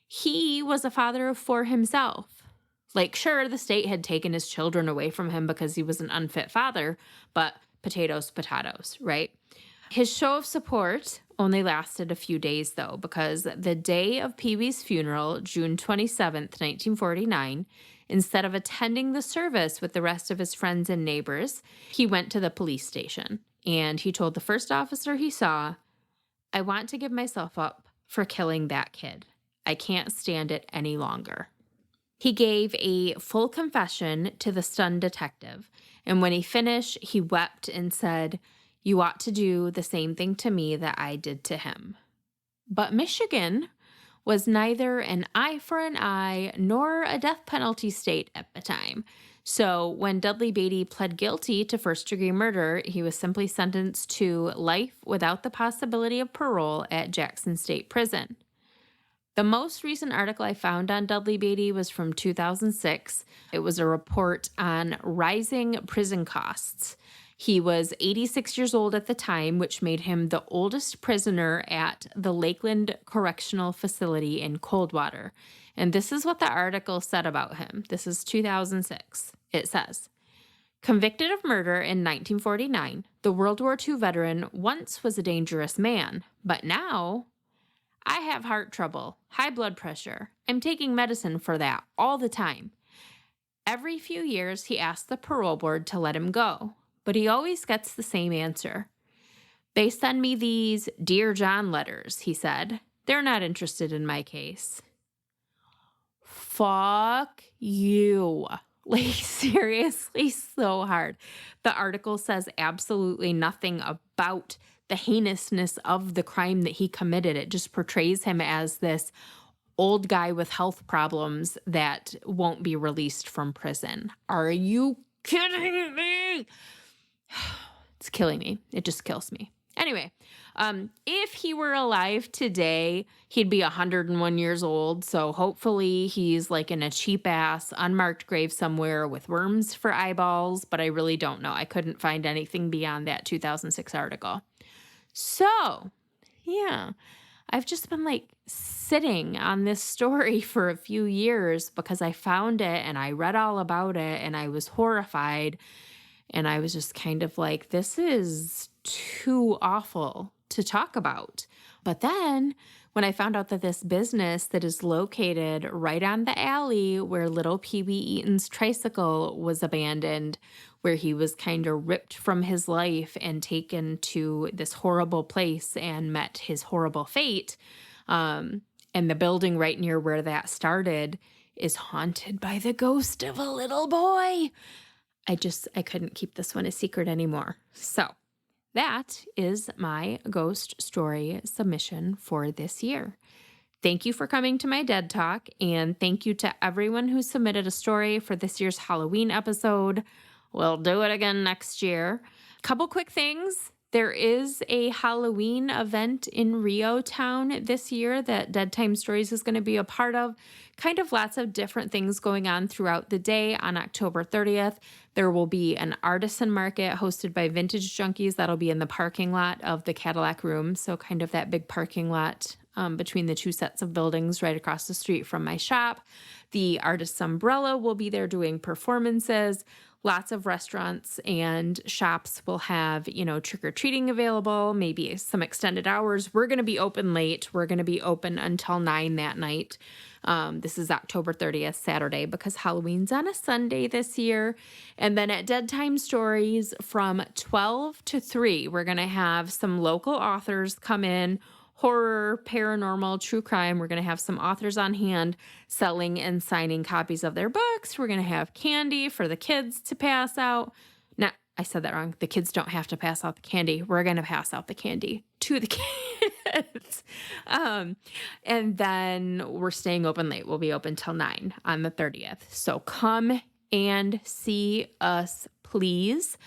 He was a father of 4 himself. Like, sure, the state had taken his children away from him because he was an unfit father, but potatoes, right? His show of support only lasted a few days, though, because the day of Pee-wee's funeral, June 27th, 1949, instead of attending the service with the rest of his friends and neighbors, he went to the police station, and he told the first officer he saw, "I want to give myself up for killing that kid. I can't stand it any longer." He gave a full confession to the stunned detective, and when he finished, he wept and said, "You ought to do the same thing to me that I did to him." But Michigan was neither an eye for an eye nor a death penalty state at the time. So when Dudley Beatty pled guilty to first-degree murder, he was simply sentenced to life without the possibility of parole at Jackson State Prison. The most recent article I found on Dudley Beatty was from 2006. It was a report on rising prison costs. He was 86 years old at the time, which made him the oldest prisoner at the Lakeland Correctional Facility in Coldwater. And this is what the article said about him. This is 2006. It says, "Convicted of murder in 1949, the World War II veteran once was a dangerous man, but now I have heart trouble, high blood pressure. I'm taking medicine for that all the time. Every few years, he asks the parole board to let him go, but he always gets the same answer. They send me these Dear John letters," he said. "They're not interested in my case." Fuck you. Like, seriously, so hard. The article says absolutely nothing about the heinousness of the crime that he committed. It just portrays him as this old guy with health problems that won't be released from prison. Are you kidding me? It's killing me. It just kills me. Anyway, if he were alive today, he'd be 101 years old. So hopefully he's like in a cheap ass, unmarked grave somewhere with worms for eyeballs. But I really don't know. I couldn't find anything beyond that 2006 article. So, yeah, I've just been like sitting on this story for a few years because I found it and I read all about it and I was horrified. And I was just kind of like, this is too awful to talk about. But then when I found out that this business that is located right on the alley where little Pee Wee Eaton's tricycle was abandoned, where he was kind of ripped from his life and taken to this horrible place and met his horrible fate. And the building right near where that started is haunted by the ghost of a little boy. I couldn't keep this one a secret anymore. So that is my ghost story submission for this year. Thank you for coming to my Dead Talk, and thank you to everyone who submitted a story for this year's Halloween episode. We'll do it again next year. Couple quick things. There is a Halloween event in Rio Town this year that Dead Time Stories is going to be a part of. Kind of lots of different things going on throughout the day. On October 30th, there will be an artisan market hosted by Vintage Junkies that'll be in the parking lot of the Cadillac Room. So kind of that big parking lot between the two sets of buildings right across the street from my shop. The Artist's Umbrella will be there doing performances. Lots of restaurants and shops will have, trick-or-treating available, maybe some extended hours. We're going to be open late. We're going to be open until 9 that night. This is October 30th, Saturday, because Halloween's on a Sunday this year. And then at Dead Time Stories from 12 to 3, we're going to have some local authors come in. Horror, paranormal, true crime. We're going to have some authors on hand selling and signing copies of their books. We're going to have candy for the kids to pass out. No, I said that wrong. The kids don't have to pass out the candy. We're going to pass out the candy to the kids. And then we're staying open late. We'll be open till 9 on the 30th. So come and see us, please.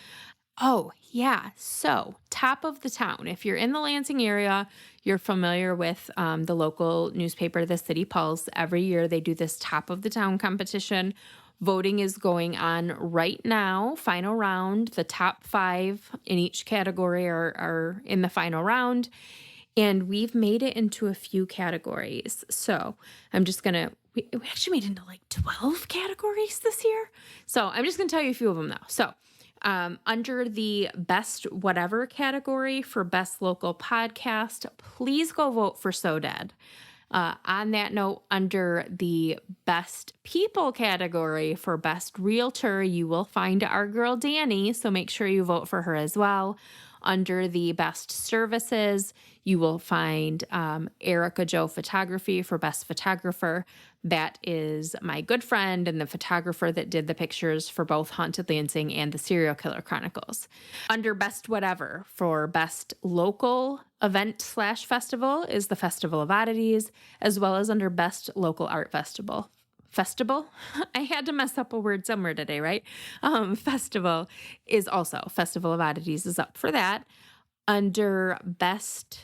Oh, yeah. So, top of the town. If you're in the Lansing area, you're familiar with the local newspaper, the City Pulse. Every year they do this top of the town competition. Voting is going on right now, final round. The top 5 in each category are in the final round. And we've made it into a few categories. So, we actually made it into like 12 categories this year. So, I'm just going to tell you a few of them though. So, under the best whatever category for best local podcast, please go vote for So Dead. On that note, under the best people category for best realtor, you will find our girl Danny. So make sure you vote for her as well. Under the best services, you will find Erica Joe Photography for best photographer. That is my good friend and the photographer that did the pictures for both Haunted Lansing and the Serial Killer Chronicles. Under best whatever for best local event/festival is the Festival of Oddities, as well as under best local art festival. I had to mess up a word somewhere today, right? Festival is also Festival of Oddities is up for that. Under best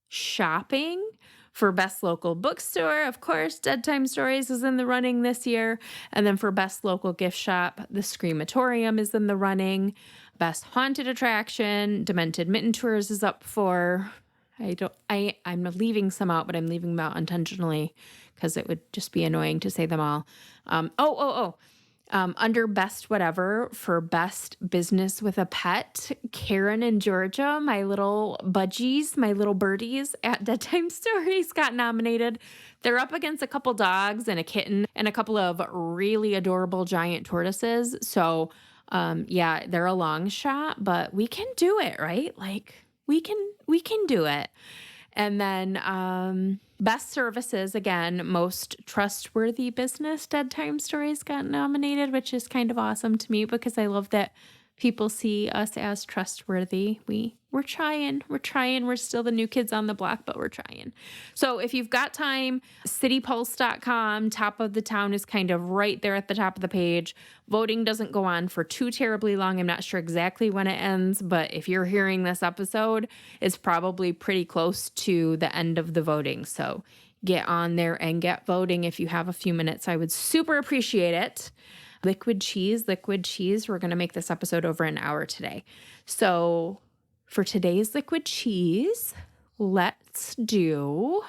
shopping for best local bookstore, of course, Dead Time Stories is in the running this year. And then for best local gift shop, the Screamatorium is in the running. Best haunted attraction, Demented Mitten Tours is up for. I'm leaving some out, but I'm leaving them out intentionally because it would just be annoying to say them all. Under best whatever for best business with a pet, Karen and Georgia, my little budgies, my little birdies at Dead Time Stories got nominated. They're up against a couple dogs and a kitten and a couple of really adorable giant tortoises. So, they're a long shot, but we can do it, right? Like we can do it. And then best services, again, most trustworthy business, Dead Time Stories got nominated, which is kind of awesome to me because I love that people see us as trustworthy. We're trying. We're still the new kids on the block, but we're trying. So if you've got time, citypulse.com, top of the town is kind of right there at the top of the page. Voting doesn't go on for too terribly long. I'm not sure exactly when it ends, but if you're hearing this episode, it's probably pretty close to the end of the voting. So get on there and get voting if you have a few minutes. I would super appreciate it. Liquid cheese. We're going to make this episode over an hour today. So for today's liquid cheese, let's do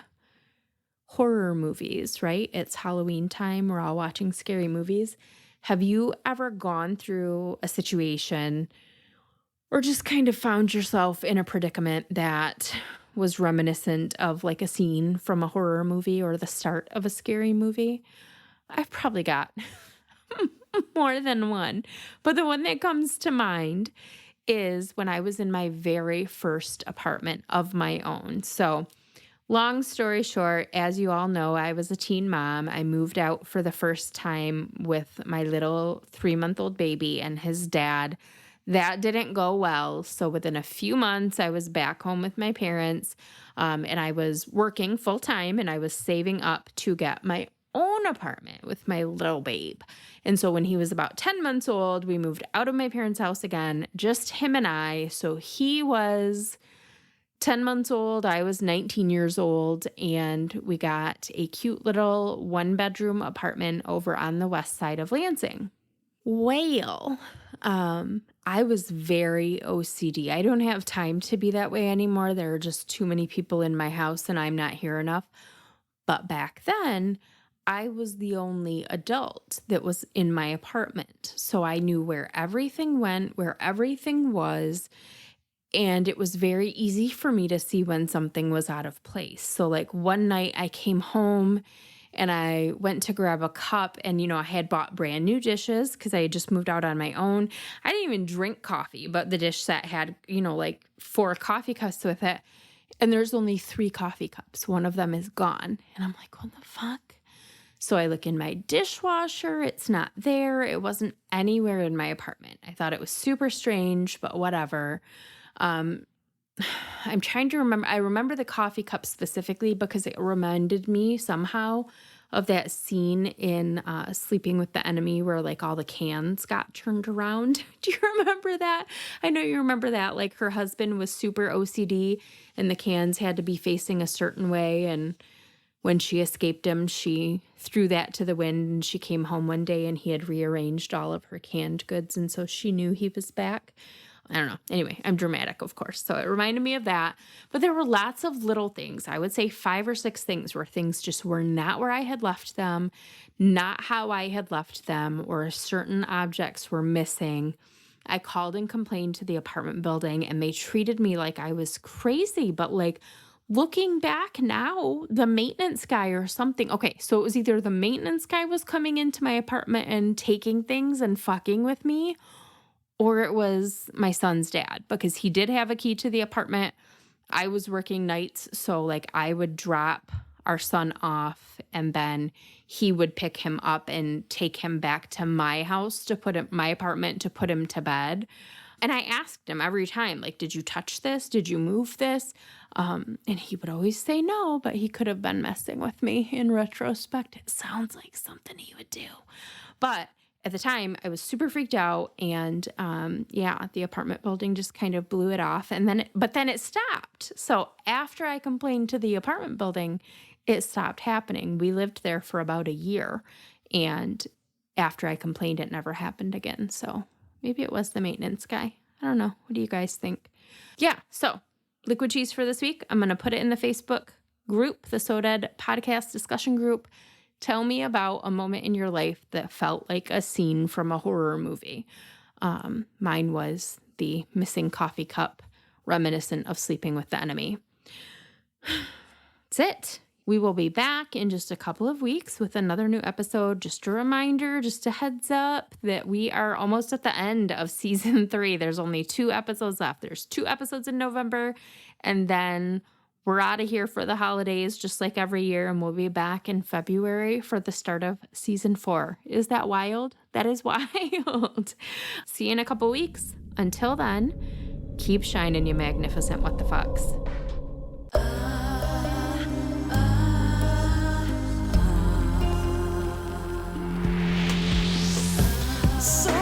horror movies, right? It's Halloween time. We're all watching scary movies. Have you ever gone through a situation or just kind of found yourself in a predicament that was reminiscent of like a scene from a horror movie or the start of a scary movie. I've probably got more than one, but the one that comes to mind is when I was in my very first apartment of my own. So, long story short, as you all know, I was a teen mom. I moved out for the first time with my little 3-month-old baby and his dad. That didn't go well. So within a few months, I was back home with my parents, and I was working full time, and I was saving up to get my own apartment with my little babe. And so when he was about 10 months old, we moved out of my parents' house again, just him and I. So he was 10 months old, I was 19 years old, and we got a cute little 1-bedroom apartment over on the west side of Lansing. Well, I was very OCD. I don't have time to be that way anymore. There are just too many people in my house and I'm not here enough. But back then, I was the only adult that was in my apartment. So I knew where everything went, where everything was. And it was very easy for me to see when something was out of place. So like one night I came home and I went to grab a cup and, I had bought brand new dishes because I had just moved out on my own. I didn't even drink coffee, but the dish set had, like 4 coffee cups with it. And there's only 3 coffee cups. One of them is gone. And I'm like, what the fuck? So I look in my dishwasher. It's not there. It wasn't anywhere in my apartment. I thought it was super strange, but whatever. I'm trying to remember. I remember the coffee cup specifically because it reminded me somehow of that scene in Sleeping with the Enemy where like all the cans got turned around. Do you remember that? I know you remember that. Like her husband was super OCD and the cans had to be facing a certain way. And when she escaped him, she threw that to the wind and she came home one day and he had rearranged all of her canned goods. And so she knew he was back. I don't know. Anyway, I'm dramatic, of course. So it reminded me of that. But there were lots of little things. I would say 5 or 6 things where things just were not where I had left them, not how I had left them, or certain objects were missing. I called and complained to the apartment building and they treated me like I was crazy. But like looking back now, the maintenance guy or something. Okay, so it was either the maintenance guy was coming into my apartment and taking things and fucking with me, or it was my son's dad because he did have a key to the apartment. I was working nights, so like I would drop our son off and then he would pick him up and take him back to my house my apartment to put him to bed. And I asked him every time, like, did you touch this? Did you move this? And he would always say no, but he could have been messing with me in retrospect. It sounds like something he would do. But at the time, I was super freaked out, and the apartment building just kind of blew it off, but then it stopped. So after I complained to the apartment building, it stopped happening. We lived there for about a year, and after I complained, it never happened again. So maybe it was the maintenance guy. I don't know. What do you guys think? Yeah, so liquid cheese for this week. I'm going to put it in the Facebook group, the So Dead podcast discussion group. Tell me about a moment in your life that felt like a scene from a horror movie. Mine was the missing coffee cup, reminiscent of Sleeping with the Enemy. That's it. We will be back in just a couple of weeks with another new episode. Just a reminder, just a heads up that we are almost at the end of season 3. There's only 2 episodes left. There's 2 episodes in November, and then we're out of here for the holidays, just like every year, and we'll be back in February for the start of season 4. Is that wild? That is wild. See you in a couple weeks. Until then, keep shining, you magnificent what the fucks. So